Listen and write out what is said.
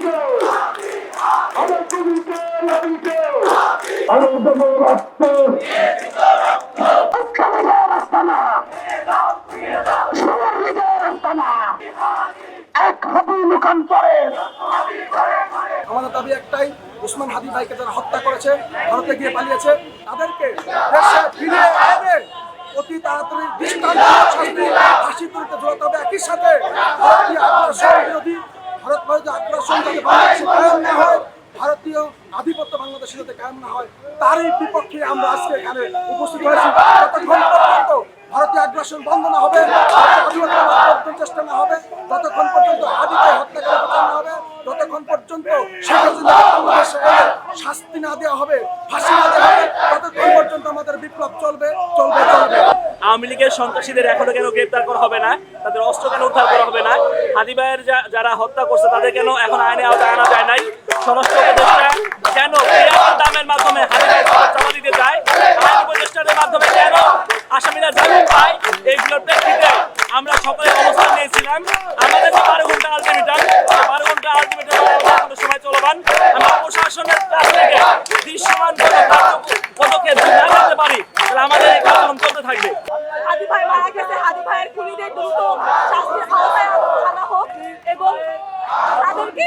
হাদিকে আমার কবিকে নবীকে আমার দেবো রক্ত আমাদের দাবি একটাই, ওসমান হাদি ভাইকে যারা হত্যা করেছে, ভারতে গিয়ে পালিয়েছে, তাদেরকে দেশে ফিরিয়ে এনে অতি তাড়াতাড়ি দৃষ্টান্তমূলক শাস্তি ফাঁসি তুলতে ঝোলাতে হবে। একই সাথে ভারতীয় আগ্রাসন বিরোধী, ভারতীয় আগ্রাসন যাতে বাংলাদেশে কায়েম না হয়, ভারতীয় আধিপত্য বাংলাদেশে যাতে কায়েম না হয়, তারই বিপক্ষে আমরা আজকে এখানে উপস্থিত হয়েছি। যতক্ষণ পর্যন্ত ভারতীয় আগ্রাসন বন্ধ না হবে, আধিপত্য চেষ্টা না হবে, যতক্ষণ পর্যন্ত হাদিকে হত্যা করে বিচার না হবে, যতক্ষণ পর্যন্ত শেখ হাসিনা বাংলাদেশে এলে শাস্তি না দেওয়া হবে, ফাঁসি না দেওয়া হবে, ততক্ষণ পর্যন্ত আমাদের বিপ্লব চলবে চলবে চলবে। আওয়ামী লীগের সন্ত্রাসীদের এখনো কেন গ্রেপ্তার করা হবে না, তাদের অস্ত্র কেন উদ্ধার করা হবে না, হাদি ভাইয়ের যারা হত্যা করছে তাদের কেন এখন আইনে আওতায় আনা যায় নাই, স্বরাষ্ট্র উপদেষ্টা কেন দামের মাধ্যমে হাদি ভাইয়ের চাপা দিতে যায়, আইন উপদেষ্টাদের মাধ্যমে কেন আসামিরা জামিন পায়, এইগুলোর প্রেক্ষিতে আমরা সকলে অবস্থান নিয়েছিলাম। আমাদের 12 ঘন্টা আলটিমেটাম, 12 ঘন্টা আলটিমেটাম আমাদের সময় চলমান। আমরা প্রশাসনের কাছ থেকে দৃশ্যমান পদক্ষেপ যদি না নিতে পারি তাহলে আমাদের এই কার্যক্রম চলতে থাকবে। হাদি ভাই মারা গেছে, হাদি ভাইয়ের খুনিদের দ্রুত শাস্তির আওতায় আনা হোক এবং তাদেরকে